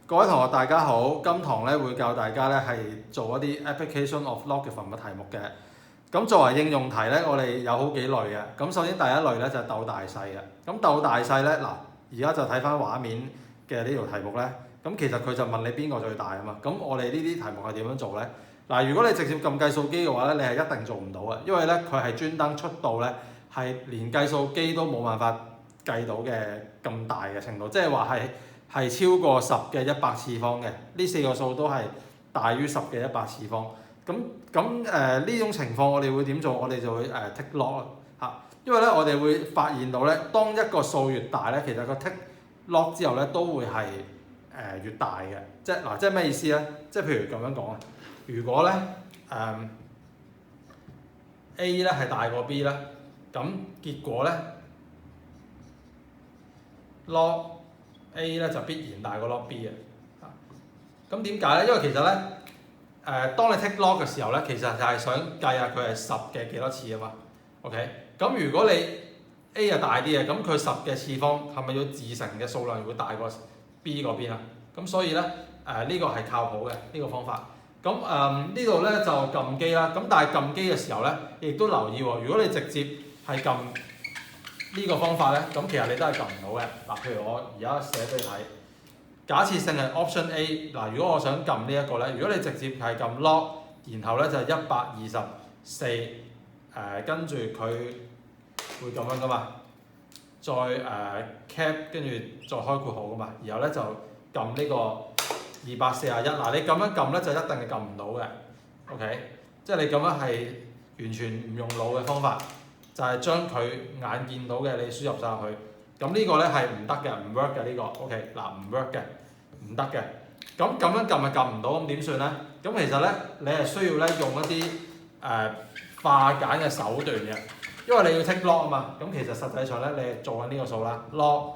各位同學大家好，今堂咧會教大家咧係做一啲 application of logarithm 嘅題目嘅。咁作為應用題咧，我哋有好幾類嘅。咁首先第一類咧就係鬥大細嘅。咁鬥大細咧嗱，而家就睇翻畫面嘅呢條題目咧。咁其實佢就問你邊個最大啊嘛。咁我哋呢啲題目係點樣做咧？嗱，如果你直接撳計數機嘅話咧，你係一定做唔到嘅，因為咧佢係專登出到咧係連計數機都冇辦法計到嘅咁大嘅程度，即係話係超過10嘅100次方嘅，呢4個數都係大於10嘅100次方。咁呢種情況我哋會點做？我哋就會tick log 嚇，因為咧我哋會發現到咧，當一個數越大咧，其實個 tick log 之後咧都會係越大嘅。即係咩意思咧？即係譬如咁樣講啊，如果咧A 咧係大過 B 咧，咁結果咧 log A 咧就必然大過 log B 嘅。咁點解咧？因為其實咧當你 tick log 嘅時候咧，其實就係想計下佢係10嘅幾多次啊嘛。OK， 咁如果你 A 係大啲嘅，咁佢10嘅次方係咪要自乘嘅數量會大過 B 嗰邊啊？咁所以咧呢個係靠譜嘅呢個方法。咁呢度咧就撳機啦。咁但係撳機嘅時候咧，亦都留意喎。如果你直接係撳呢個方法咧，咁其實你都係撳唔到嘅。嗱，譬如我而家寫俾你睇，假設性係 option A。嗱，如果我想撳呢一個咧，如果你直接係撳 log， 然後咧就係124，跟住佢會咁樣噶嘛，再cap 跟住再開括號噶嘛，然後咧就撳呢個241。嗱，你咁樣撳咧就一定係撳唔到嘅。OK， 即係你咁樣係完全唔用腦嘅方法。就係將佢眼見到嘅你輸入晒入去，咁呢個咧係唔得嘅，唔 work 嘅呢個 ，OK 嗱唔 work 嘅，唔得嘅。咁樣撳係撳唔到，咁點算咧？咁其實咧你係需要咧用一啲化簡嘅手段嘅，因為你要 tick log 啊嘛。咁其實實際上咧你係做緊呢個數啦 ，log，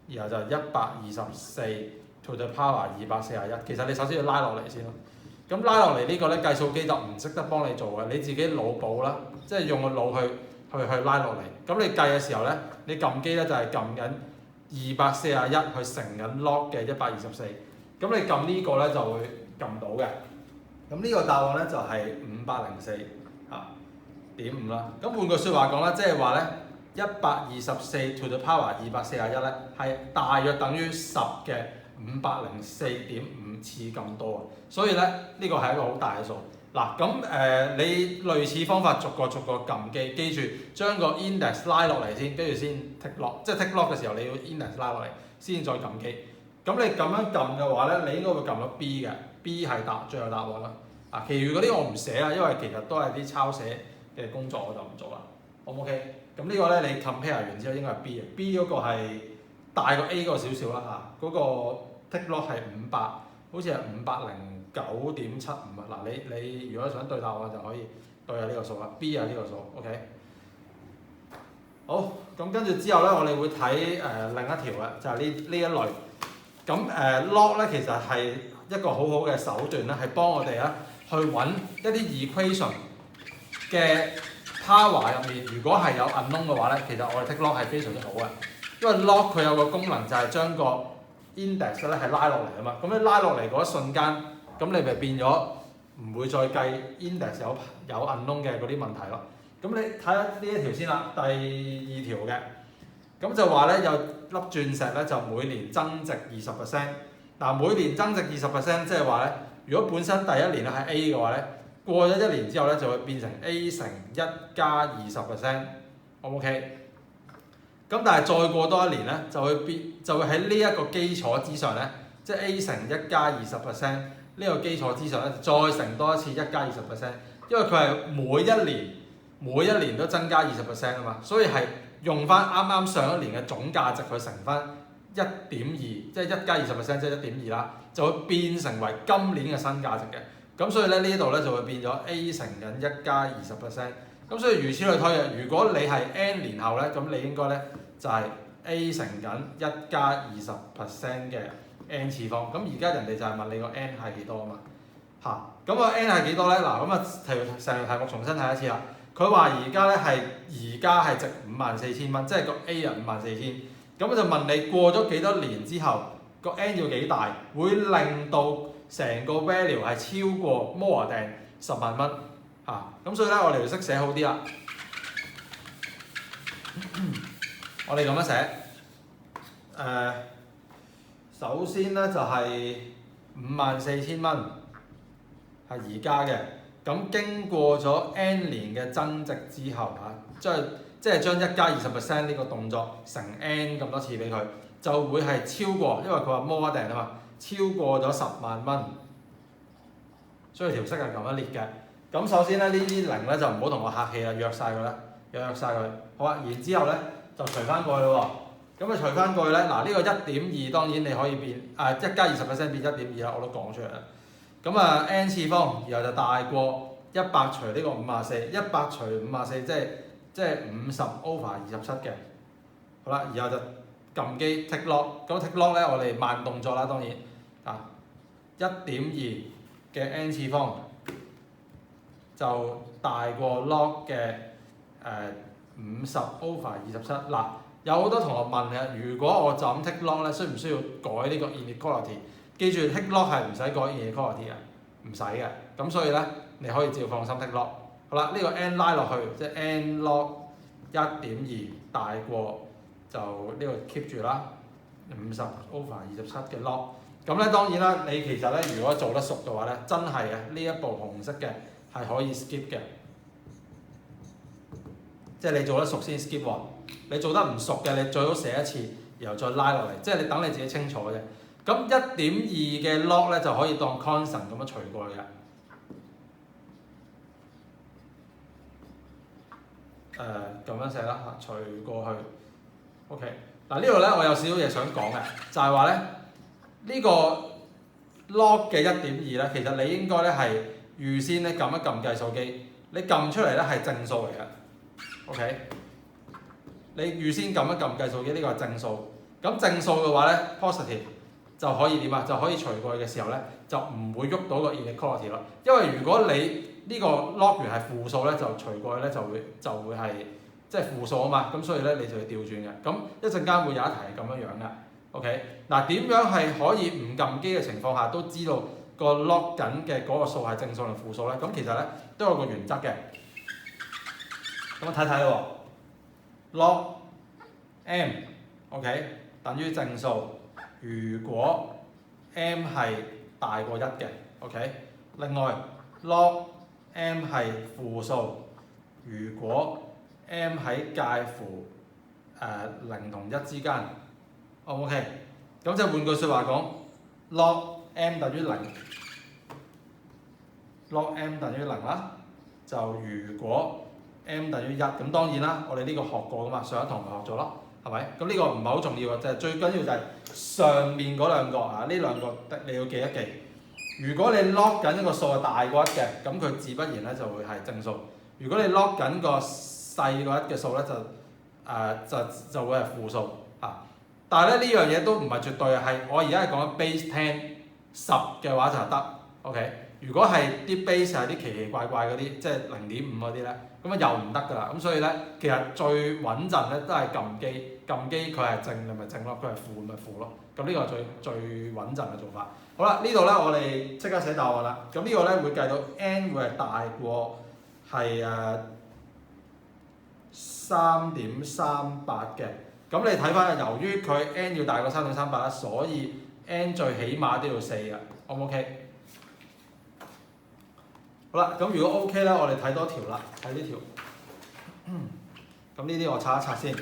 然後就124 to the power 241。其實你首先要拉落嚟先咯。咁拉落嚟呢個咧計數機就唔識得幫你做嘅，你自己腦補啦，即係用個腦去拉落嚟。咁你計嘅時候咧，你撳機咧就係撳緊241去乘緊 log 嘅124。咁你撳呢個咧就會撳到嘅。咁呢個答案咧就係504.5啦。咁換句説話講啦，即係話咧124 to the power 241咧係大約等於10嘅504.5次咁多啊。所以咧呢個係一個好大嘅數。嗱，咁你類似方法逐個撳機，記住將個 index 拉落嚟先，跟住先 tick log， 即係 tick log 嘅時候你要 index 拉落嚟，先再撳機。咁你咁樣撳嘅話咧，你應該會撳到 B 嘅 ，B 係最後答案啦。啊，其餘嗰啲我唔寫啦，因為其實都係啲抄寫嘅工作，我就唔做啦。好唔 OK？咁呢個咧你 compare 完之後應該係 B 嘅 ，B 嗰個係大過 A 嗰個少少啦嚇，嗰個 tick log 係500，好似係509.75啊！嗱，你如果想對答案就可以對下呢個數啦 ，B 係呢個數 ，OK。好，咁跟住之後咧，我哋會睇另一條嘅，就係呢一類。咁log 咧其實係一個好好嘅手段咧，係幫我哋咧去揾一啲 equation 嘅 power 入面，如果係有 unknown 嘅話咧，其實我哋 tick log 係非常之好嘅，因為 log 佢有個功能就係將個 index 咧係拉落嚟啊嘛。咁你拉落嚟嗰一瞬間，咁你咪變咗唔會再計 index 有 unknown 嘅嗰啲問題咯。咁你睇下呢一條先啦，第2條嘅，咁就話咧有粒鑽石咧就每年增值20%。嗱，每年增值20%，即係話咧，如果本身第一年咧係 A 嘅話咧，過咗1年之後咧就會變成 A 乘1加20%，O 唔 OK？咁但係再過多1年咧，就會喺呢一個基礎之上咧，即係 A 乘1加20%呢個基礎之上咧，再乘多一次1加20%，因為佢係每一年都增加20%啊嘛，所以係用翻啱啱上一年嘅總價值去乘翻1.2，即係1加20%即係1.2啦，就會變成為今年嘅新價值嘅。咁所以咧呢度咧就會變咗 A 乘緊1加20%。咁所以如此類推嘅，如果你係 n 年後咧，咁你應該咧就係 A 乘緊1加20%嘅 n 次方。咁而家人哋就係問你個 n 係幾多啊嘛？咁個 n 係幾多咧？嗱，咁啊成條題目重新睇一次啦。佢話而家係值54,000蚊，即係個 A 啊54,000。咁就問你過咗幾多年之後個 n 要幾大，會令到成個 value 係超過 more than 10萬蚊嚇。咁所以咧，我哋要識寫好啲啦。我哋咁樣寫，首先咧就係54,000蚊係而家嘅，咁經過咗 n 年嘅增值之後嚇，即係將1加20% 呢個動作乘 n 咁多次俾佢，就會係超過，因為佢話 more than 啊嘛，超過咗10萬蚊，所以條式係咁樣列嘅。咁首先咧，呢啲零咧就唔好同我客氣啦，約晒佢啦，約晒佢。好啊，然之後咧就除翻過去咯喎。咁啊除翻過去咧，嗱呢個1.2當然你可以變1加20% 變1.2啦，我都講出嚟啦。咁啊 n 次方，然後就大過100除呢個54，100除54即係50 over 27嘅。好啦，然後就撳機 tick lock， 咁 tick lock 咧我哋慢動作啦，當然1.2嘅 n 次方就大過 log 嘅50 over 27。嗱，有好多同學問嘅，如果我就咁 tick lock 咧，需唔需要改呢個 inequality？ 記住 tick lock 係唔使改 inequality 嘅，唔使嘅。咁所以咧，你可以照放心 tick lock。好啦，呢個 n 拉落去，即係 n log 1.2大過就呢個 keep 住啦，50 over 27嘅 log。咁咧當然啦，你其實咧如果做得熟嘅話咧，真係嘅呢一步紅色嘅係可以 skip 嘅，即係你做得熟先 skip 喎。你做得唔熟嘅，你最好寫一次，然後再拉落嚟，即係你等你自己清楚嘅啫。咁1.2嘅 log 咧就可以當 constant 咁樣除過去嘅。咁樣寫啦嚇，除過去。OK， 嗱呢度咧我有少少嘢想講嘅，就係話咧呢個 log 嘅1.2咧，其實你應該咧係預先咧撳一撳計數機，你撳出嚟咧係正數嚟嘅。OK， 你預先撳一撳計數機，呢個係正數。咁正數嘅話咧 positive 就可以點啊？就可以除過去嘅時候咧，就唔會喐到個 inequality 咯。因為如果你呢個 log 完係負數咧，就除過去咧就會係即係負數啊嘛。咁所以咧你就要調轉嘅。咁一陣間會有一題係咁樣樣嘅。OK， 嗱點樣係可以唔撳機嘅情況下都知道個 log 緊嘅嗰個數係正數定負數咧？咁其實咧都有個原則嘅。咁我睇睇咯喎 ，log m OK 等於正數，如果 m 係大過1嘅 OK。另外 log m 係負數，如果 m 喺介乎0同1之間 ，OK， 咁即係換句説話講 ，log m 等於0 ，log m 等於0啦。就如果 m 等於1，咁當然啦，我哋呢個學過噶嘛，上一堂咪學咗咯，係咪？咁呢個唔係好重要嘅，就係最緊要就係上面嗰兩個啊，呢兩個你要記一記。如果你 log 緊一個數係大過1嘅，咁佢自不然咧就會係正數。如果你 log 緊個細過1嘅數咧，就會係負數嚇。但係咧呢樣嘢都唔係絕對係，我而家係講緊 base 10嘅話就係得 OK。如果係啲 base 係啲奇奇怪怪嗰啲，即係0.5嗰啲咧，咁啊又唔得㗎啦。咁所以咧，其實最穩陣咧都係撳機，撳機佢係正你咪正咯，佢係負咪負咯。咁呢個係最穩陣嘅做法。好啦，呢度咧我哋即刻寫答案啦。咁呢個咧會計到 n 會係大過係3.38嘅。咁你睇翻，由於佢 n 要大過3.38啦，所以 n 最起碼都要4嘅。O 唔 OK？好啦，咁如果 OK 咧，我哋睇多條啦，睇呢條。咁呢啲我擦一擦先。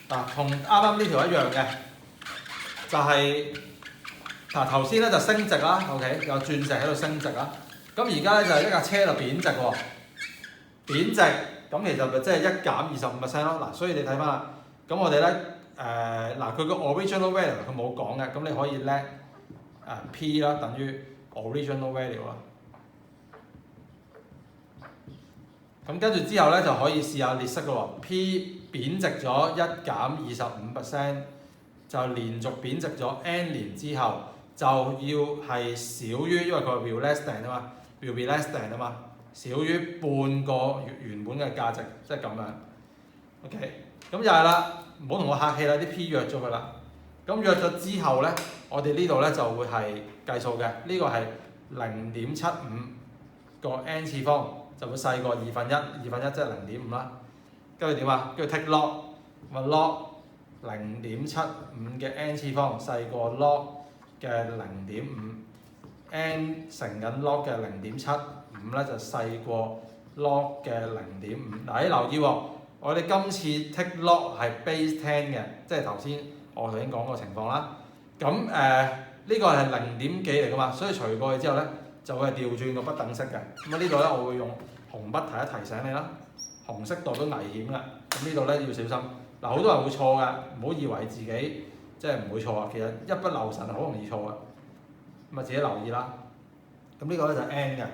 嗱，同啱啱呢條一樣嘅，就係嗱頭先咧就升值啦 ，OK， 有鑽石喺度升值啦。咁而家咧就係一架車就貶值喎，貶值咁其實咪即係1減25% 咯。嗱，所以你睇翻啦，咁我哋咧嗱佢個 original value 佢冇講嘅，咁你可以 let P 啦等於 original value 啦。咁跟住之後咧就可以試下列式嘅喎 ，P 貶值咗1減25%，就連續貶值咗 n 年之後就要係少於，因為佢話 will less than 啊嘛 ，will be less than 啊嘛，少於半個原本嘅價值，即係咁樣。OK， 咁就係啦，唔好同我客氣啦，啲 P 約咗佢啦。咁約咗之後咧，我哋呢度咧就會係計數嘅。呢個係0.75個 n 次方，就會細過2分一，2分一即係0.5啦。跟住點啊？跟住 take log，咪 log 0.75嘅 n 次方細過 log 嘅0.5，n 乘緊 log 嘅0.75咧就細過 log 嘅0.5。嗱，你留意喎，我哋今次 take log 係 base 10嘅，即係頭先我頭先講個情況啦。咁呢個係0點幾嚟噶嘛，所以除過去之後咧就會係調轉個不等式嘅。咁呢度咧我會用紅筆提一提醒你啦，紅色代表危險嘅。咁呢度咧要小心。嗱，好多人會錯㗎，唔好以為自己即係唔會錯啊，其實一不留神係好容易錯嘅。咁啊自己留意啦。咁呢個咧就係 n 嘅。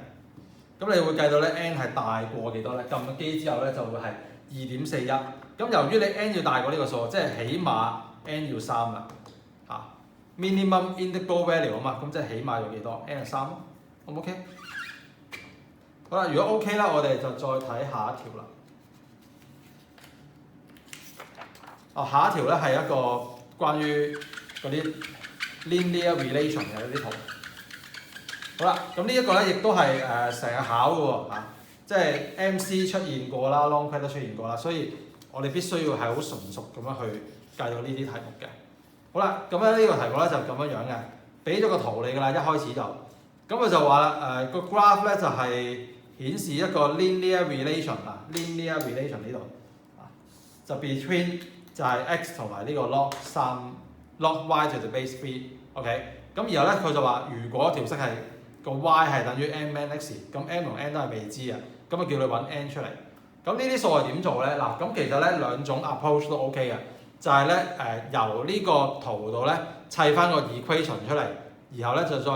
咁你會計到咧 n 係大過幾多咧？撳咗機之後咧就會係2.41。咁由於你 n 要大過呢個數，即係起碼 n 要3啦。嚇 ，minimum integral value 啊嘛，咁即係起碼要幾多 ？n 係3咯，好唔 OK？好啦，如果 OK 啦，我哋就再睇下一條啦。下一條咧係一個關於嗰啲 linear relation 嘅嗰啲圖。好啦，咁呢一個咧亦都係成日考嘅喎嚇，即係 MC 出現過啦 ，long quest 都出現過啦，所以我哋必須要係好純熟咁樣去計到呢啲題目嘅。好啦，咁咧呢個題目咧就咁樣樣嘅，俾咗個圖你㗎啦，一開始就，咁佢就話啦個 graph 咧就係顯示一個 linear relation 啊 ，linear relation 呢度啊，就 between 就係 x 同埋呢個 log 3 log y to the base 3，OK，咁然後咧佢就話如果條式係個 y 係等於 m n x， 咁 m 同 n 都係未知嘅，咁啊叫你揾 n 出嚟。咁呢啲數係點做咧？嗱，咁其實咧兩種 approach 都 OK 嘅，就係咧由呢個圖度咧砌翻個 equation 出嚟，然後咧就再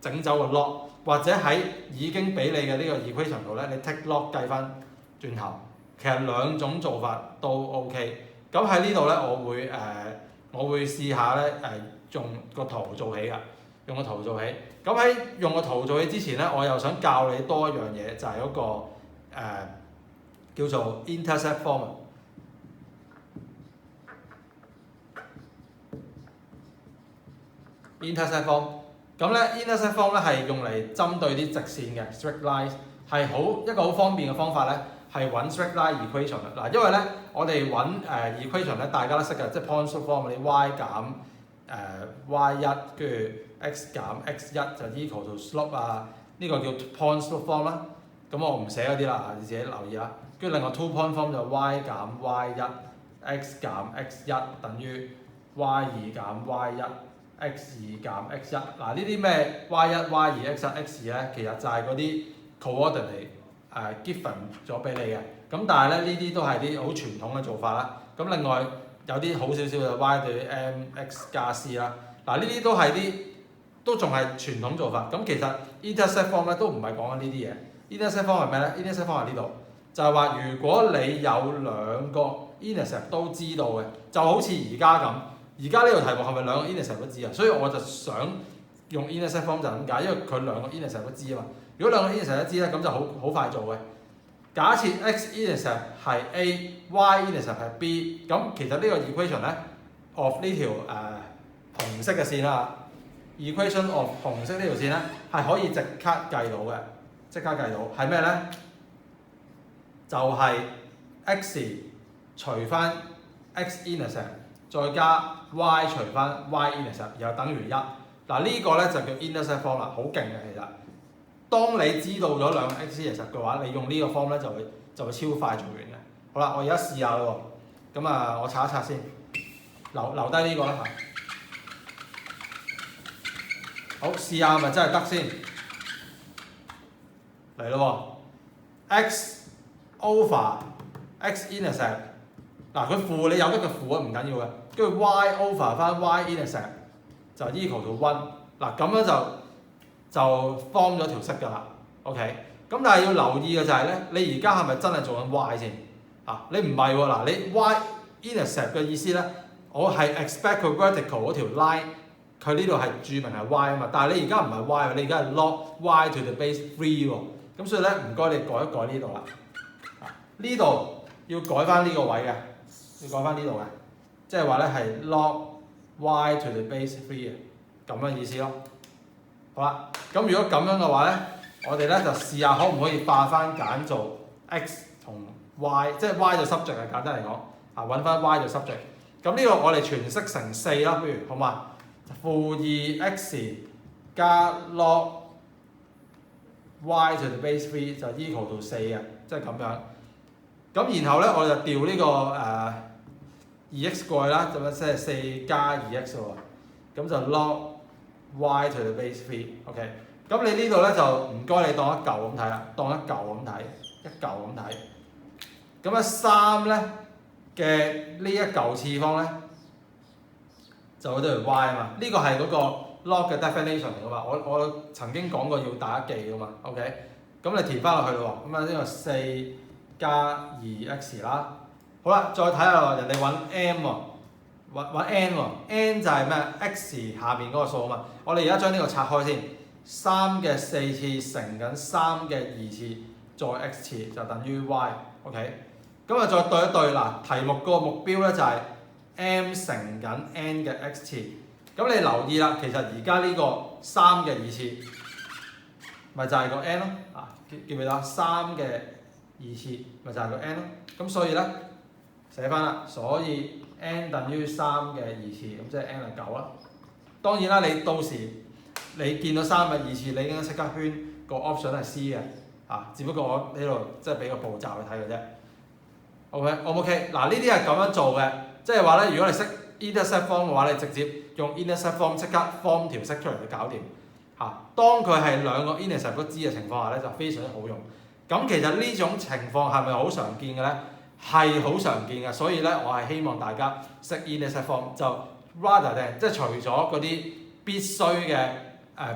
整走個 log， 或者喺已經俾你嘅呢個 equation 度咧，你 take log 計翻轉頭。其實兩種做法都 OK。咁喺呢度咧，我會試下咧用個圖做起㗎，用個圖做起。咁喺用個圖做起之前咧，我又想教你多一樣嘢，就係嗰個叫做 intercept form。intercept form 咁咧 intercept form 咧係用嚟針對啲直線嘅 straight lines， 係一個好方便嘅方法咧，係揾 straight line equation 啦。嗱，因為咧我哋揾equation 咧，大家都識嘅，即係 Poisson form 嗰啲 y 減y1，跟住 x 減x1就 equal to slope 啊，呢個叫 Poisson form 啦。咁我唔寫嗰啲啦，你自己留意啦。跟住另外 two point form 就 y 減 y1，x 減x1等於 y2 減 y1。x2 減 x1 嗱，呢啲咩 y1、y2、x1、x2咧，其實就係嗰啲 coordinate given 咗俾你嘅。咁但係咧呢啲都係啲好傳統嘅做法啦。咁另外有啲好少少嘅 y 對 mx 加 c 啦。嗱，呢啲都仲係傳統做法。咁其實 intercept form 咧都唔係講緊呢啲嘢。intercept form 係咩咧 ？intercept form 係呢度，就係話如果你有兩個 intercept 都知道嘅，就好似而家咁。而家呢個題目係咪兩個 intercept 都知啊？所以我就想用 intercept form 就係咁解，因為佢兩個 intercept 都知啊嘛。如果兩個 intercept 都知咧，咁就好快做嘅。假設 x intercept 係 A，y intercept 係 B， 咁其實呢個 equation 咧 of 呢條紅色嘅線啦 ，equation of 紅色呢條線咧係可以即刻計到嘅，即刻計到係咩咧？就係 x 除翻 x intercept。再加 y 除翻 y intercept， 然後等於1。嗱呢個咧就叫 intercept form 啦，好勁嘅其實。當你知道咗兩個 x intercept 嘅話，你用呢個 form 咧就會超快做完嘅。好啦，我而家試下咯喎。咁我刷一刷先，留低呢個啦嚇。好，試下係咪真係得先？嚟咯喎 ，x over x intercept。嗱，佢負你有得佢負啊，唔緊要嘅。跟住 y over 翻 y intercept 就 equal to 1。嗱，咁樣就 form 咗條式㗎啦。OK。咁但係要留意嘅就係咧，你而家係咪真係做緊 y 先？你唔係喎。嗱，你 y intercept 嘅意思咧，我係 expect 佢 vertical 嗰條 line， 佢呢度係註明係 y 啊嘛。但係你而家唔係 y， 你而家係 log y to the base 3喎。咁所以咧，唔該你改一改呢度啦。呢度要改翻呢個位嘅。要改翻呢度嘅，即係話咧係 log y to the base 3啊，咁樣意思咯。好啦，咁如果咁樣嘅話咧，我哋咧就試下可唔可以化翻簡做 x 同 y， 即係 y 就 subject 啊，簡單嚟講啊，揾翻 y 就 subject。咁呢個我哋詮釋成4啦，不如好嘛？負2x 加 log y to the base 3就 equal to 4嘅，即係咁樣。咁然後咧我就調呢個2x 過去啦，咁即係4加 2x 喎。咁就 log y to the base 3，OK。咁你呢度咧就唔該你當一嚿咁睇啦，當一嚿咁睇，一嚿咁睇。咁咧3咧嘅呢一嚿次方咧就嗰條 y 啊嘛，呢個係嗰個 log 嘅 definition 嚟噶嘛，我曾經講過要大家記噶嘛 ，OK。咁你填翻落去咯喎，咁啊呢個4加 2x 啦。好啦，再睇下喎，人哋揾 m 喎，揾 n 喎 ，n 就係咩 x 下面嗰個數啊嘛。我哋而家將呢個拆開先，3嘅4次乘緊3嘅2次再 x 次就等於 y，OK。咁啊再對一對嗱，題目個目標咧就係 m 乘緊 n 嘅 x 次。咁你留意啦，其實而家呢個3嘅2次咪就係個 n 咯，啊記唔記得3嘅2次咪就係個 n 咯。咁所以咧寫翻啦，所以 n 等於3嘅2次，咁即係 n 係9啦。當然啦，你到時你見到3嘅2次，你應該即刻圈個 option 係 C 嘅，啊，只不過我呢度即係俾個步驟去睇嘅啫。OK，O 唔 OK？嗱，呢啲係咁樣做嘅，即係話咧，如果你識 intercept form 嘅話，你直接用 intercept form 即刻 form 條式出嚟去搞掂。嚇，當佢係兩個 intercept 都知嘅情況下咧，就非常之好用。咁其實呢種情況係咪好常見嘅咧？係好常見嘅，所以咧我係希望大家識 intercept form 就 rather than 即係除咗嗰啲必須嘅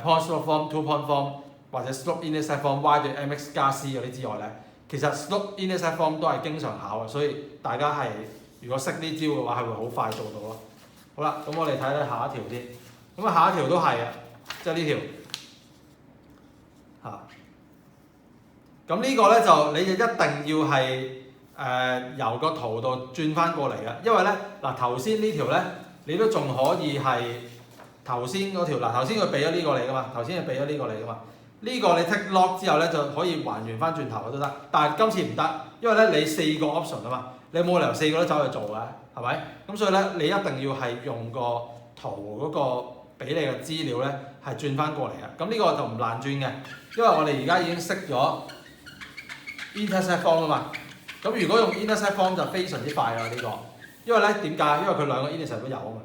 point slope form、two point form 或者 slope intercept form y 對 mx 加 c 嗰啲之外咧。其實 slope intercept form 都係經常考嘅，所以大家係如果識呢招嘅話，係會好快做到咯。好啦，咁我哋睇睇下一條先。咁啊，下一條都係啊，即係呢條嚇。咁呢個咧就你就一定要係由個圖度轉翻過嚟嘅，因為咧嗱頭先呢條咧你都仲可以係頭先嗰條嗱頭先佢俾咗呢個你噶嘛，頭先佢俾咗呢個你噶嘛。呢個你 take log 之後咧就可以還原翻轉頭都得，但係今次唔得，因為咧你4個 option 啊嘛，你冇理由4個都走去做嘅，係咪？咁所以咧你一定要係用個圖嗰個俾你嘅資料咧係轉翻過嚟嘅。咁呢個就唔難轉嘅，因為我哋而家已經識咗 intercept form 啊嘛。咁如果用 intercept form 就非常之快啦呢個，因為咧點解？因為佢兩個 intercept 都有啊嘛，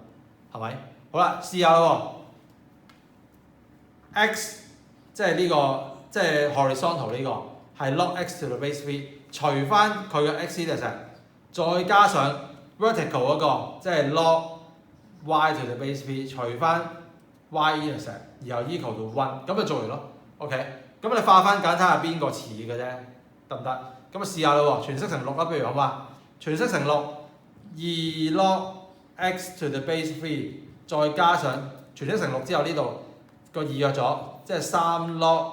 係咪？好啦，試下咯喎 ，x。即係呢個，即係 horizontal 呢個係 log x to the base 3，除翻佢嘅 x intercept，再加上 vertical 嗰個，即係 log y to the base 3，除翻 y intercept，然後 equal to 1，咁就做完咯。OK，咁你化翻簡睇下邊個似嘅啫，得唔得？咁啊試下咯喎，詮釋成6啦，不如好嘛？詮釋成6，2 log x to the base 3，再加上詮釋成6之後呢度個2約咗。即係3 log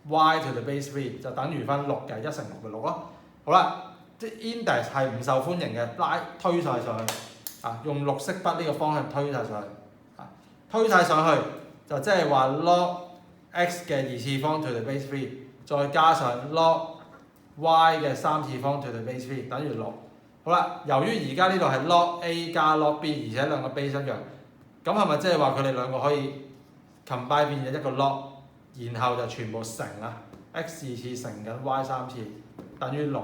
y to the base 3就等於翻6嘅，1乘6咪6咯。好啦，即係 index 係唔受歡迎嘅，推晒上去啊，用綠色筆呢個方向推晒上去啊，推晒上去就即係話 log x 嘅2次方 to the base 3，再加上 log y 嘅3次方 to the base 3等於6。好啦，由於而家呢度係 log a 加 log b， 而且兩個 base 一樣，咁係咪即係話佢哋兩個可以 combine 變咗一個 log？然後就全部乘啊 ，x 2次乘緊 y 3次等於6。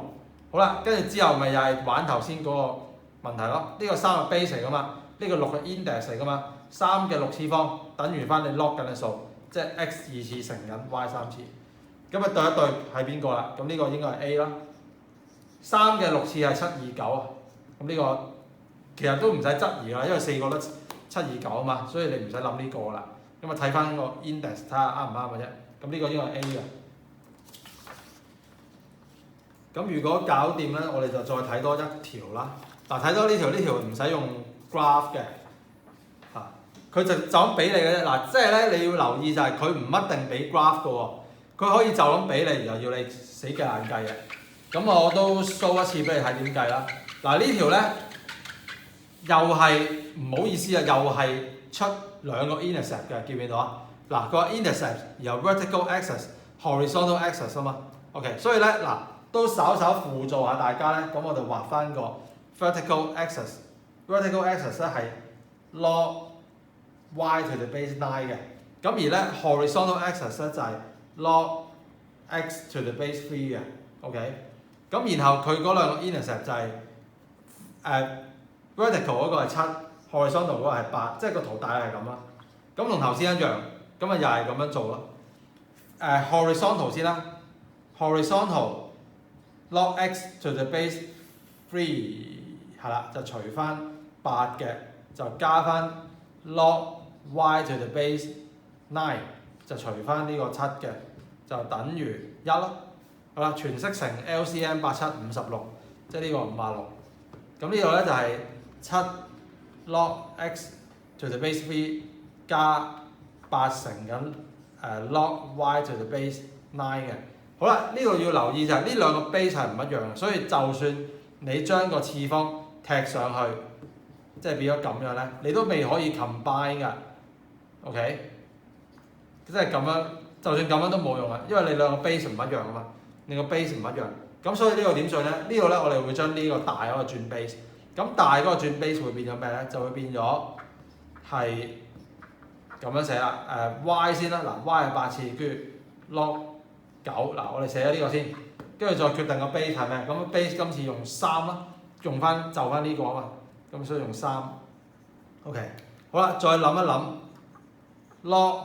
好啦，跟住之後咪又係玩頭先嗰個問題咯。呢個3係 base 嚟噶嘛，呢個6係 index 嚟噶嘛。3嘅6次方等於翻你 log 緊嘅數，即係 x 2次乘緊 y 3次。咁啊對一對係邊個啦？咁呢個應該係 A 啦。3嘅6次係7、2、9啊。咁呢個其實都唔使質疑啦，因為4個都7、2、9啊嘛，所以你唔使諗呢個啦。咁啊睇翻個 index 睇下啱唔啱嘅啫，咁呢個應該係 A 嘅。咁如果搞掂咧，我哋就再睇多一條啦。嗱，睇多呢條唔使用 graph 嘅，嚇，佢就咁俾你嘅啫。嗱，即係咧你要留意就係佢唔一定俾 graph 嘅喎，佢可以就咁俾你，然後要你死計硬計嘅。咁我都 show 一次俾你睇點計啦。嗱，呢條咧又係唔好意思啊，又係出兩個 intercept 嘅，見唔見到啊？嗱，佢話 intercept 有 vertical axis、horizontal axis 啊嘛。OK， 所以咧嗱，都稍稍輔助下大家咧，咁我哋畫翻個 vertical axis。vertical axis 咧係 log y to the base 9嘅，咁而咧 horizontal axis 咧就係 log x to the base 3嘅。OK， 咁然後佢嗰兩個 intercept 就係vertical 嗰個係7，horizontal 嗰個係8，即係個圖大概係咁啦。咁同頭先一樣，咁啊又係咁樣做咯。horizontal 先啦 ，horizontal log x to the base 3係啦，就除翻8嘅，就加翻 log y to the base 9，就除翻呢個7嘅，就等於1咯。好啦，全式成 LCM 8756，即係呢個56。咁呢度咧就係7 log x to the base 3加8乘緊log y to the base 9嘅。好啦，呢度要留意就係呢兩個 base 係唔一樣嘅，所以就算你將個次方踢上去，即係變咗咁樣咧，你都未可以 combine 㗎。OK， 即係咁樣，就算咁樣都冇用啊，因為你兩個 base 唔一樣啊嘛，你個 base 唔一樣。咁所以呢個點算咧？呢度咧我哋會將呢個大嗰個轉 base， 咁大嗰個轉 base 會變咗咩咧？就會變咗係咁樣寫啦。y 先啦，嗱 y 係8次，跟住 log 9，嗱我哋寫咗呢個先，跟住再決定個 base 係咩？咁 base 今次用3啦，用翻就翻呢個啊嘛，咁所以用3。OK， 好啦，再諗一諗 log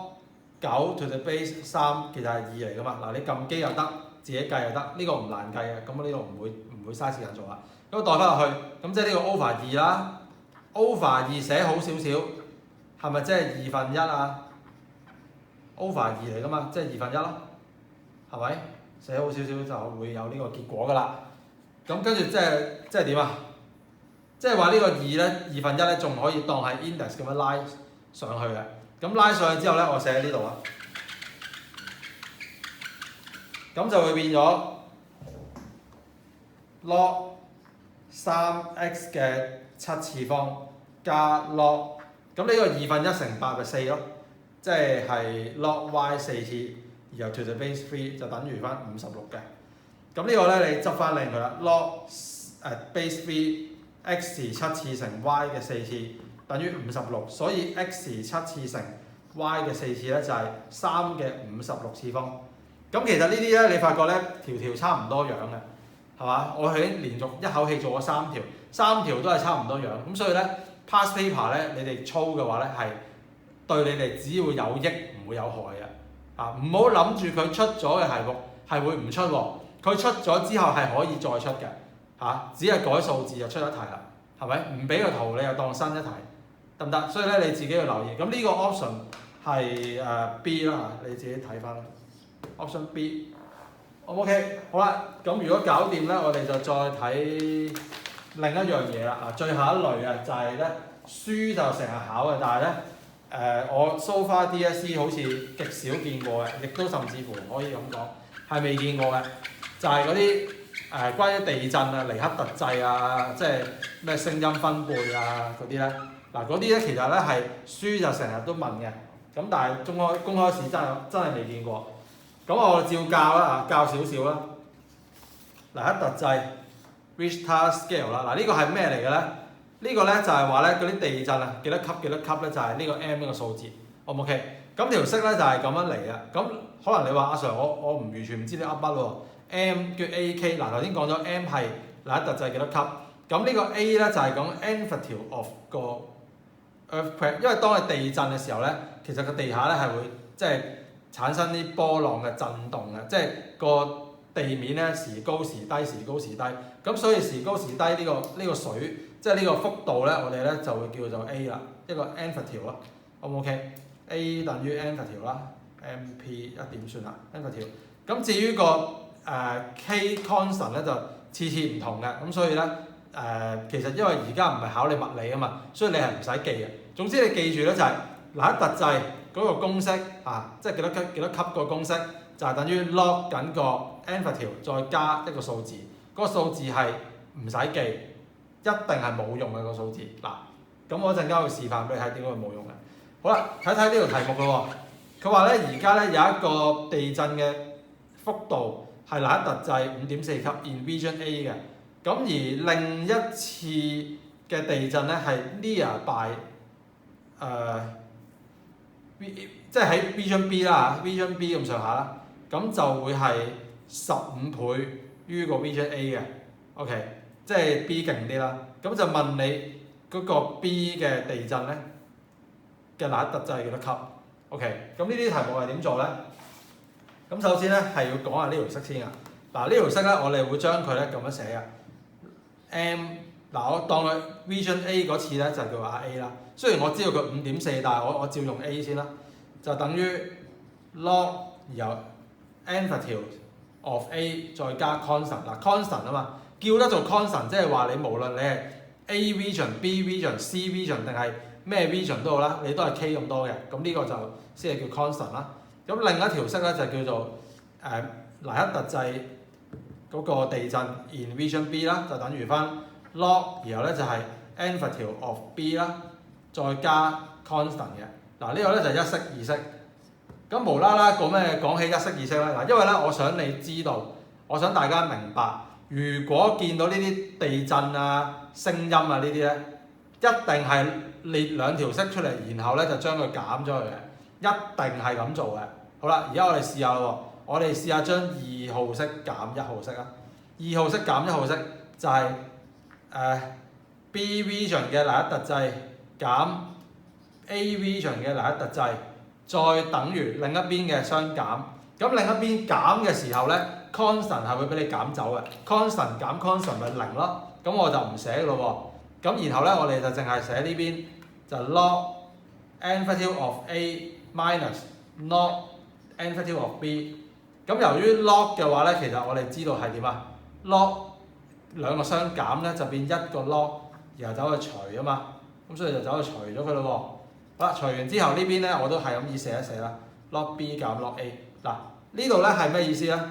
9 to the base 3其實係2嚟噶嘛。嗱你撳機又得，自己計又得，呢個唔難計嘅，咁我呢度唔會嘥時間做啦。咁代翻落去，咁即係呢個 over 2啦 ，over 2寫好少少，係咪即係1/2啊 ？over 2嚟噶嘛，即係1/2咯，係咪？寫好少少就會有呢個結果噶啦。咁跟住即係點啊？即係話呢個2咧1/2咧仲可以當係 index 咁樣拉上去嘅。咁拉上去之後咧，我寫喺呢度啦。咁就會變咗 log 3x 嘅7次方加 log， 咁呢個1/2乘8咪4咯，即係 log y 4次，然後 to the base 3就等於翻56嘅。咁呢個咧你執翻靚佢啦 ，log base 3 x 7次乘 y 嘅4次等於56，所以 x 7次乘 y 嘅4次咧就係3嘅56次方。咁其實呢啲咧，你發覺咧條條差唔多樣嘅，係嘛？我已經連續一口氣做咗3條都係差唔多樣。咁所以咧 past paper 咧，你哋操嘅話咧係對你哋只會有益唔會有害嘅。啊，唔好諗住佢出咗嘅題目係會唔出喎，佢出咗之後係可以再出嘅。只係改數字就出一題啦，係咪？唔俾個圖你又當新一題，得唔得？所以咧你自己要留意。咁呢個 option 係B 啦，你自己睇翻啦。Option B，OK， 好啦。咁如果搞掂咧，我哋就再睇另一樣嘢啦。最後一類啊，就係咧書就成日考嘅，但係咧我 so far DSE 好似極少見過嘅，亦都甚至乎可以咁講係未見過嘅，就係嗰啲關於地震啊、尼克特制啊，即係咩聲音分貝啊嗰啲咧。嗱嗰啲咧其實咧係書就成日都問嘅，咁但係公開試真係未見過。咁我照教啦，教少少啦。尼克特制 Richter scale 啦，嗱呢個係咩嚟嘅咧？呢個咧就係話咧嗰啲地震啊幾多級咧，就係呢個 M 呢個數字。O 唔 OK？咁條式咧就係咁樣嚟嘅。咁可能你話阿 Sir 我唔完全唔知你噏乜喎 ？M 叫 AK， 嗱頭先講咗 M 係尼克特制幾多級？咁呢個 A 咧就係講 amplitude of 個 earthquake， 因為當你地震嘅時候咧，其實個地下咧係會即係產生啲波浪嘅震動嘅，即係個地面咧時高時低，時高時低。咁所以時高時低呢個水，即係呢個幅度咧，我哋咧就會叫做 A 啦，一個 amplitude 咯。O 唔 OK？A 等於 amplitude 啦 ，MP 一點算啦 amplitude。咁至於個K constant 咧就次次唔同嘅，咁所以咧其實因為而家唔係考你物理啊嘛，所以你係唔使記嘅。總之你記住咧就係尼克特制嗰個公式即係幾多級個公式，就係等於 log 緊個 amplitude 再加一個數字，嗰個數字係唔使記，一定係冇用嘅個數字。嗱，咁我陣間會示範俾你睇點解會冇用嘅。好啦，睇睇呢條題目咯喎。佢話咧而家咧有一個地震嘅幅度係拿克特制5.4級 in region A 嘅，咁而另一次嘅地震咧係 near by 即係喺 region B 啦 region B 咁上下啦，咁就會係15倍於個 region A 嘅 ，OK， 即係 B 勁啲啦。咁就問你嗰個 B 嘅地震咧嘅拿克特制係幾多級 ？OK， 咁呢啲題目係點做咧？咁首先咧係要講下呢條式先啊。嗱呢條式咧我哋會將佢咧咁樣寫嘅 M。嗱，我當佢 Region A 嗰次咧就叫阿 A 啦。雖然我知道佢5.4，但係我照用 A 先啦，就等於 log 然後 amplitude of A 再加 constant。嗱 constant 啊嘛，叫得做 constant， 即係話你無論你係 A region、B region、C region 定係咩 region 都好啦，你都係 K 咁多嘅。咁呢個就先係叫 constant 啦。咁另一條式咧就叫做拿克特制嗰個地震 in Region B 啦，就等於翻 log， 然後咧就係 amplitude of B 啦，再加 constant 嘅。嗱呢個咧就係一式二式。咁無啦啦講起一式二式咧，嗱因為咧我想你知道，我想大家明白，如果見到呢啲地震啊、聲音啊呢啲咧，一定係列兩條式出嚟，然後咧就將佢減咗佢嘅，一定係咁做嘅。好啦，而家我哋試下咯喎，我哋試下將2號式減1號式啊。2號式減1號式就係B region 嘅拿克特制減 A region 嘅拿克特制，再等於另一邊嘅相減。咁另一邊減嘅時候咧 ，constant 係會俾你減走嘅 ，constant 減 constant 咪0咯。咁我就唔寫咯喎。咁然後咧，我哋就淨係寫呢邊就 log amplitude of A minus log amplitude of B。咁由於 log 嘅話咧，其實我哋知道係點啊 ？log 兩個相減咧就變一個 log， 然後走去除啊嘛。咁所以就走去除咗佢咯喎。好啦，除完之後呢邊咧我都係咁意寫一寫啦 ，log B 減 log A。嗱呢度咧係咩意思咧？呢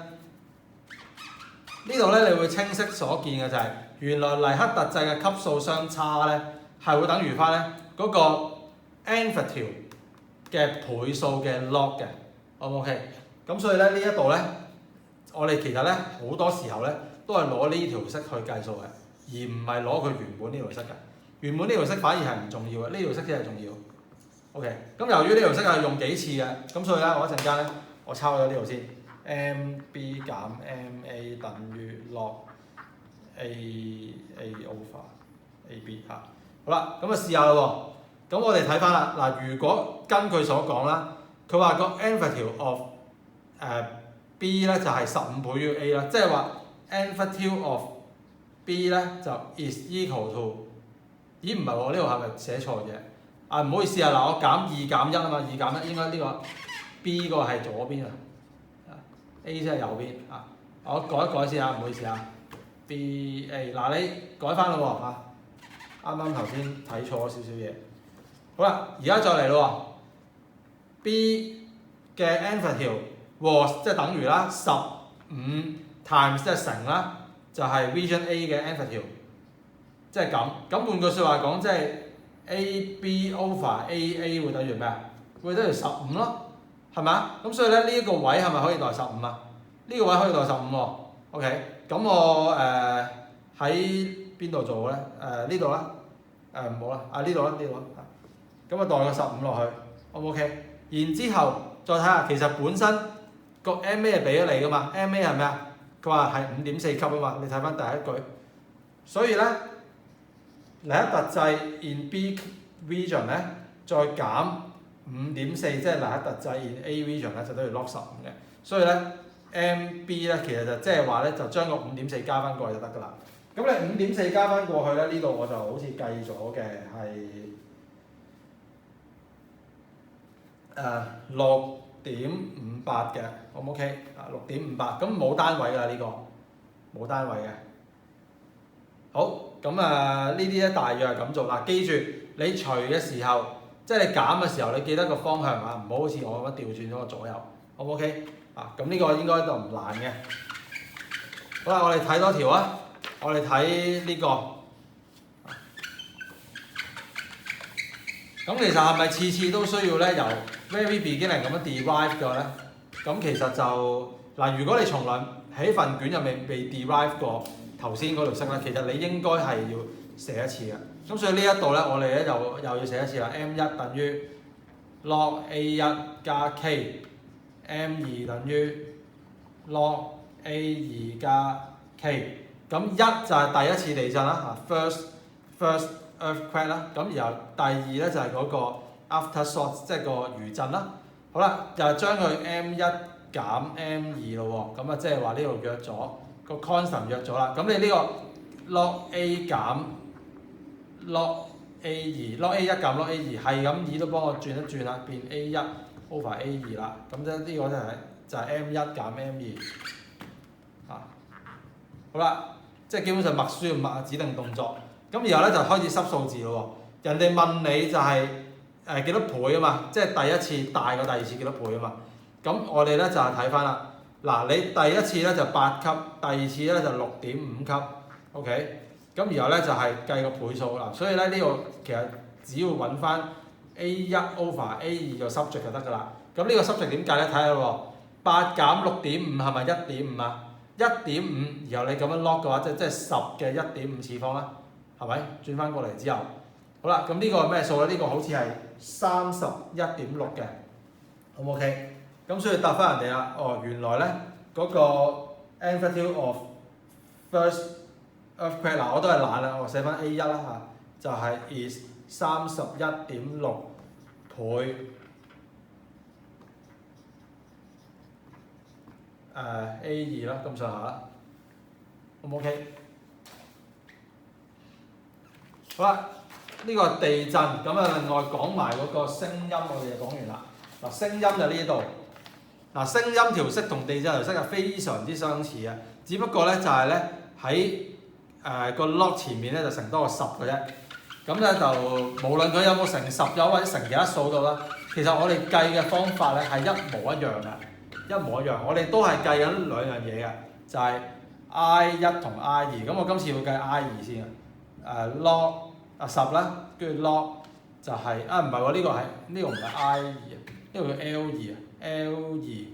度咧你會清晰所見嘅就係、是。原來黎克特制嘅級數相差咧，係會等於翻咧嗰個 amplitude 嘅倍數嘅 log 嘅 ，OK？ 咁所以咧呢一度咧，我哋其實咧好多時候咧都係攞呢條式去計數嘅，而唔係攞佢原本呢條式嘅。原本呢條式反而係唔重要嘅，呢條式先係重要。OK？ 咁由於呢條式係用幾次嘅，咁所以咧我一陣間咧我抄咗呢度先 ，MB 減 MA 等於 log A over AB 嚇，好啦，咁啊試下咯喎。咁我哋睇翻啦，嗱，如果根據所講啦，佢話個 amplitude of B 咧就係15倍於 A 啦，即係話 amplitude of B 咧就 is equal to， 咦唔係喎，呢度係咪寫錯嘅？啊唔好意思啊，嗱我減2減1啊嘛，2減1應該呢個 B 個係左邊啊，A 先係右邊啊，我改一改先啊，唔好意思啊。BA 嗱你改翻咯喎嚇，啱啱頭先睇錯咗少少嘢。好啦，而家再嚟咯喎。B 嘅 amplitude was 即係等於啦15 times 即係乘啦，就係 region A 嘅 amplitude， 即係咁。咁換句説話講，即係 AB over AA 會等於咩啊？會等於15咯，係咪啊？咁所以咧呢一個位係咪可以代15啊？呢個位可以代15喎。OK。咁我喺邊度做咧？呢度啦，唔好啦，呢度啦，呢度啦。咁啊代個15落去 ，O 唔 OK？ 然之後再睇下，其實本身個 MA 係俾咗你噶嘛 ，MA 係咩啊？佢話係5.4級啊嘛，你睇翻第一句。所以咧，黎克特制 in B region 咧，再減5.4，即係黎克特制 in A region 咧，就等於 log 15嘅。所以咧。MB 咧其實就即係話咧，就將個5.4加翻過去就得㗎啦。咁你5.4加翻過去咧，呢度我就好似計咗嘅係6.58嘅，好唔 OK？ 6.58，咁冇單位㗎呢個，冇單位嘅。好，咁呢啲咧大約係咁做啦。記住你除嘅時候，即係你減嘅時候，你記得個方向啊，唔好好似我咁樣調轉咗個左右，好唔 OK？咁呢個應該就唔難嘅。好啦，我哋睇多條啊。我哋睇呢個咁其實係咪次次都需要咧由 very beginning 咁樣 derive 嘅咧？咁其實就嗱，如果你從來喺份卷入面未 derive 過頭先嗰條式咧，其實你應該係要寫一次嘅。咁所以呢一度咧，我哋咧又要寫一次啦。M1 等於 log A1 加 K，M2 等於 log A2 加 K。咁1就係第一次地震啦，嚇 first earthquake 啦。咁然後第二咧就係嗰個 aftershock，即係個餘震啦。好啦，就係將佢 M1 減 M2 咯喎，咁啊即係話呢度約咗個 constant 約咗啦。咁你呢個 log A 減 log A2，log A1 減 log A2 係咁以都幫我轉一轉啦，變 A1 over A2 啦。咁即係呢個就係 M1 減 M2 嚇。好啦，即係基本上默書默指定動作。咁然後咧就開始濕數字咯喎。人哋問你就係幾多倍啊嘛，即係第一次大過第二次幾多倍啊嘛。咁我哋咧就係睇翻啦。嗱，你第一次咧就8級，第二次咧就6.5級 ，OK。咁然後咧就係計個倍數啦。所以咧呢個其實只要揾翻 A1 over A2 個 subject 就得㗎啦。咁呢個 subject 點計咧？睇下喎，8減6.5係咪1.5啊？1.5，然後你咁樣 log 嘅話，即係10嘅1.5次方啦，係咪？轉翻過嚟之後，好啦，咁呢個係咩數咧？呢個好似係31.6嘅，好唔 OK？咁所以答翻人哋啦。哦，原來咧嗰個 amplitude of first earthquake 嗱，我都係懶啦，我寫翻 A1 啦嚇，就係 is 31.6倍A2 啦，咁上下啦，好唔 OK？ 好啦，呢個地震咁啊，另外講埋嗰個聲音，我哋就講完啦。嗱，聲音就呢度。嗱，聲音條式同地震條式係非常之相似嘅，只不過咧就係咧喺個 log 前面咧就乘多個10嘅啫。咁咧就無論佢有冇乘10有或者乘其他數度啦，其實我哋計嘅方法咧係一模一樣嘅，一模一樣。我哋都係計緊兩樣嘢嘅，就係 I1 同 I2。咁我今次會計 I2 先嘅，log 10啦，跟住 log 就係唔係喎，呢個唔係 I2 啊，呢個叫 L2 啊。L2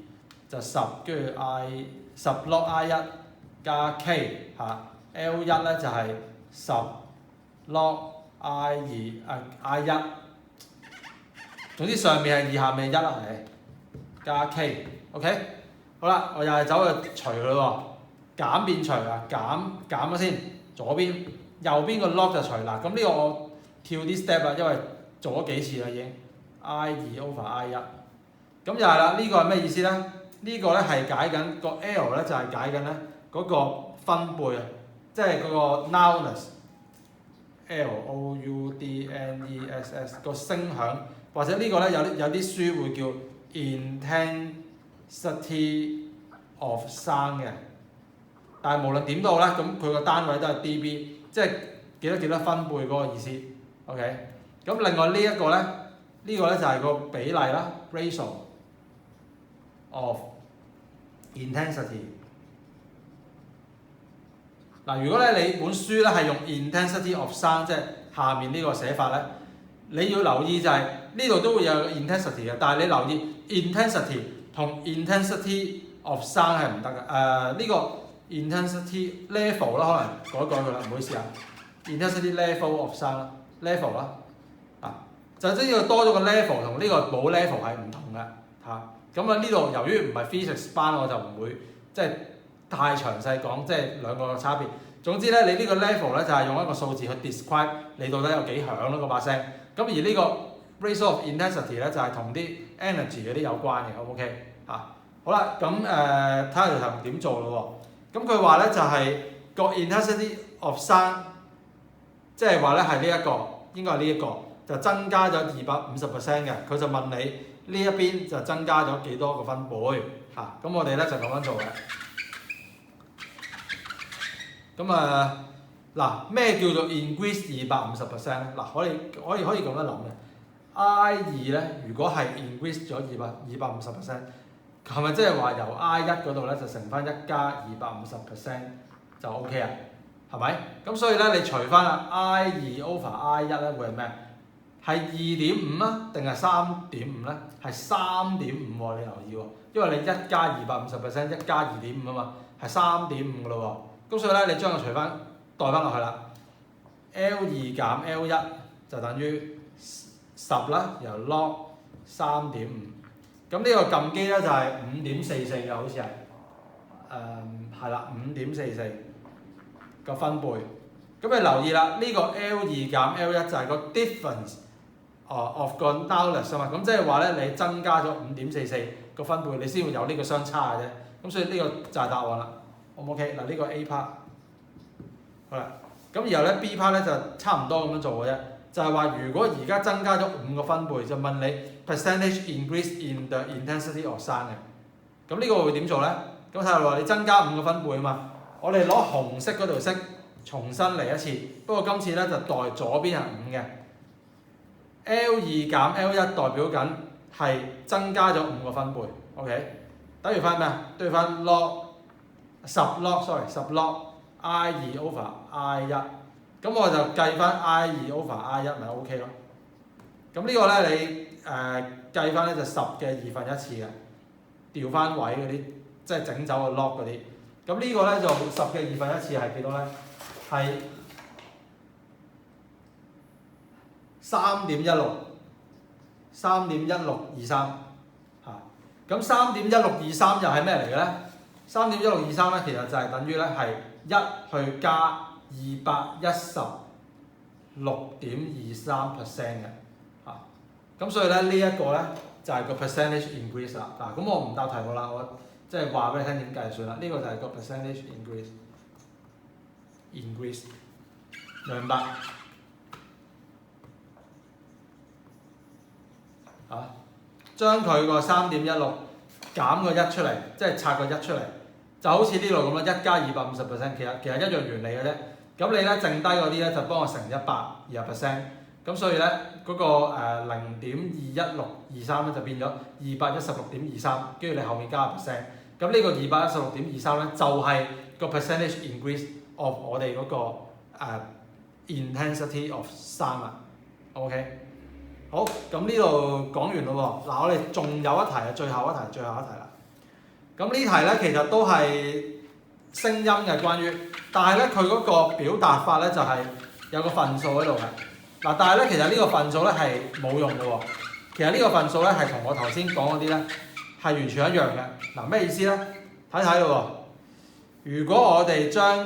就10，跟住 10 log I1 加 K 嚇，L1 咧就係10 log I2 I1，總之上面係2，下面係1啦，係加 K，OK， 好啦，我又係走去除佢喎，減變除啊，減咗先，左邊右邊個 log 就除啦。咁呢個我跳啲 step 啦，因為做咗幾次啦已經 I2 over I1。咁又係啦，呢個係咩意思咧？呢個咧係解緊個 L 咧，就係解緊咧嗰個分貝啊，即係嗰個 loudness loudness 個聲響，或者呢個咧有啲書會叫 intensity of sound 嘅。但係無論點都好咧，咁佢個單位都係 dB，即係幾多分貝嗰個意思。OK， 咁另外呢一個咧，呢個咧就係個比例啦 ，ratio of intensity。嗱，如果咧你本書咧係用 intensity of sound， 即係下面呢個寫法咧，你要留意就係呢度都會有 intensity 嘅，但係你留意 intensity 同 intensity of sound 係唔得嘅。呢個 intensity level 啦，可能改佢啦，唔好意思啊。intensity level of sound level 啦，就即係多咗個 level 同呢個冇 level 係唔同嘅嚇。咁啊呢度由於唔係 physics 班，我就唔會即係太詳細講，即係兩個嘅差別。總之咧，你呢個 level 咧就係用一個數字去 describe 你到底有幾響咯嗰把聲。咁而呢個 ratio of intensity 咧就係同啲 energy 嗰啲有關嘅，好唔 OK 嚇？好啦，咁睇下條題目點做咯喎。咁佢話咧就係個 intensity of sound， 即係話咧係呢一個，應該係呢一個，就增加咗250% 嘅。佢就問你呢一邊就增加咗幾多個分貝嚇？咁我哋咧就咁樣做嘅。咁嗱，咩叫做 increase 250%咧？嗱，可以咁樣諗嘅。I2 咧，如果係 increase 咗250%，係咪即係話由 I1 嗰度咧就乘翻1加250% 就 OK 啊？係咪？咁所以咧你除翻 I2 over I1 咧會係咩？係2.5啊，定係3.5咧？係3.5喎，你留意喎，因為你1加250%，一加2.5啊嘛，係3.5噶咯喎。咁所以咧，你將佢除翻代翻落去啦。L2 減 L1 就等於10啦，由 log 3.5。咁呢個撳機咧就係5.44嘅，好似係係啦，5.44個分貝。咁你留意啦，呢個 L2 減 L1就係個 difference of 個 knowledge 啊嘛。咁即係話咧，你增加咗5.44個分貝，你先會有呢個相差嘅啫。咁所以呢個就係答案啦。O 唔 OK？嗱，呢個 A part 好啦。咁然後咧 B part 咧就差唔多咁樣做嘅啫，就係話如果而家增加咗5個分貝，就問你 percentage increase in the intensity of sound 嘅。咁呢個會點做咧？咁睇下話你增加5個分貝啊嘛，我哋攞紅色嗰條式重新嚟一次，不過今次咧就代左邊係5嘅。L2 減 L1 代表緊係增加咗5個分貝 ，OK？ 等於翻咩啊？等於翻 10 log I2 over I1， 咁我就計翻 I2 over I1 咪 OK 咯。咁呢個咧你計翻咧就10嘅1/2次嘅，調翻位嗰啲，即係整走個 log 嗰啲。咁呢個咧就10嘅1/2次係幾多咧？係3.1623嚇。咁3.1623又係咩嚟嘅咧？3.1623咧其實就係等於咧係1去加216.23% 嘅嚇。咁所以咧呢一個咧就係個 percentage increase 啦。嗱，咁我唔答題目啦，我即係話俾你聽點計算啦。呢個就係個 percentage increase， 明白？嚇，將佢個3.16減個1出嚟，即係拆個1出嚟，就好似呢度咁啦，1加250%，其實一樣原理嘅啫。咁你咧剩低嗰啲咧就幫我乘120%，咁所以咧嗰個0.21623咧就變咗216.23，跟住你後面加個 percent。咁呢個216.23咧就係個 percentage increase of 我哋嗰個intensity of sound 啦。OK， 好，咁呢度講完咯喎。嗱，我哋仲有一題啊，最後一題啦。咁呢題咧其實都係聲音嘅關於，但係咧佢嗰個表達法咧就係有個分數喺度嘅。嗱，但係咧其實呢個分數咧係冇用嘅喎。其實呢個分數咧係同我頭先講嗰啲咧係完全一樣嘅。嗱，咩意思咧？睇咯喎。如果我哋將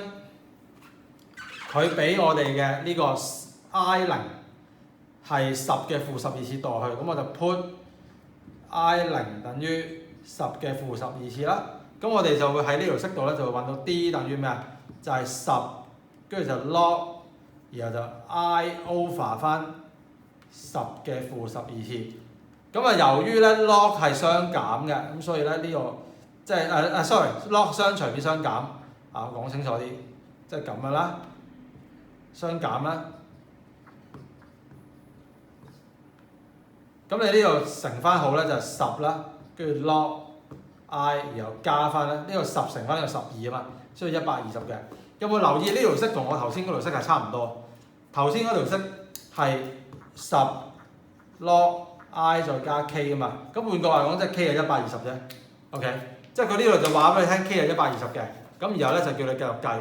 佢俾我哋嘅呢個 I0係10嘅負12次代去，咁我就 put I0等於10嘅負12次啦。咁我哋就會喺呢條式度咧，就會揾到 D 等於咩啊？就係10，跟住就 log， 然後就 I over 翻10嘅負12次。咁啊，由於咧 log 係相減嘅，咁所以咧呢個即係log 相除變相減啊，我講清楚啲，即係咁嘅啦，相減啦。咁你呢度乘翻好咧就係10啦，跟住 log I， 然後加翻咧，呢個10乘翻呢個12啊嘛，所以120嘅。有冇留意呢條式同我頭先嗰條式係差唔多？頭先嗰條式係10 log I 再加 K 啊嘛，咁換句話講即係 K 係120啫。OK， 即係佢呢度就話俾你聽 K 係120嘅，咁然後咧就叫你繼續計。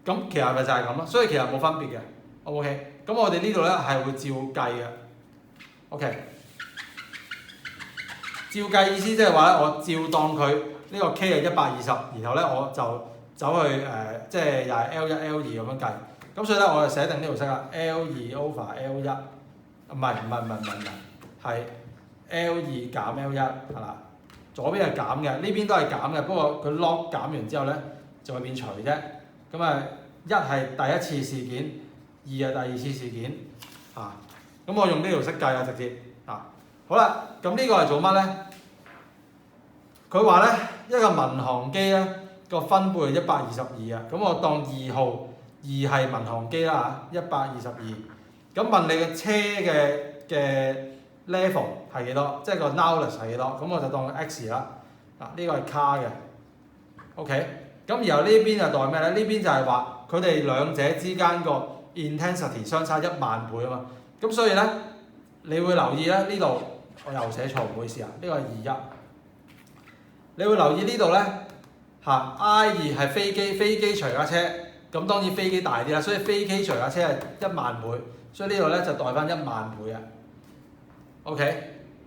咁其實咪就係咁咯，所以其實冇分別嘅。OK， 咁我哋呢度咧係會照計嘅。OK， 照計意思即係話咧，我照當佢呢個 K 係120，然後咧我就走去即係又係 L1 L2 咁樣計。咁所以咧我就寫定呢條式啦 ，L2 over L1， 唔係，係 L2 減 L1 係啦。左邊係減嘅，呢邊都係減嘅，不過佢 log 減完之後咧就會變除啫。咁啊，1係第一次事件，2係第二次事件啊。咁我用呢條式計啊，直接啊。好啦，咁呢個係做乜咧？佢話咧一個民航機咧個分貝係122啊。咁我當2號2係民航機啦嚇，122。咁問你嘅車嘅 level 係幾多？即係個 knowledge 係幾多？咁我就當 X 啦。啊，呢個係 car 嘅。OK。咁然後呢邊就代咩咧？呢邊就係話佢哋兩者之間個 intensity 相差10000倍啊嘛。咁咁所以咧，你會留意咧呢度，我又寫錯，唔好意思啊，呢個係21。你會留意呢度咧嚇 I2 係飛機除架車，咁當然飛機大啲啦，所以飛機除架車係10000倍，所以呢度咧就代翻10000倍啊。OK，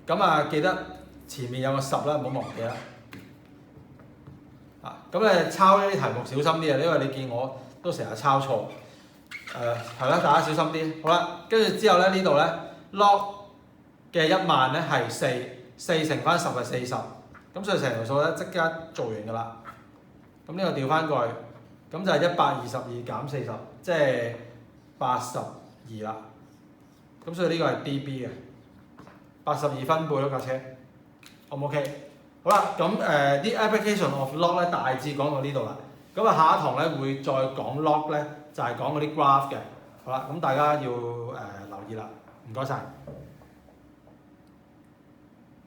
咁啊記得前面有個10啦，唔好忘記啦。咁你抄呢啲題目小心啲啊，因為你見我都成日抄錯。係啦，大家小心啲。好啦，跟住之後咧呢度咧 log 嘅10000咧係4乘翻10係40，咁所以成條數咧即刻做完㗎啦。咁呢個調翻過去，咁就係122減40，即係82啦。咁所以呢個係 dB 嘅82分貝咯架車。O 唔 OK？ 好啦，咁啲 application of log 咧大致講到呢度啦。咁啊下一堂咧會再講 log 咧，就係講嗰啲 graph 嘅。好啦，咁大家要留意啦。唔該晒。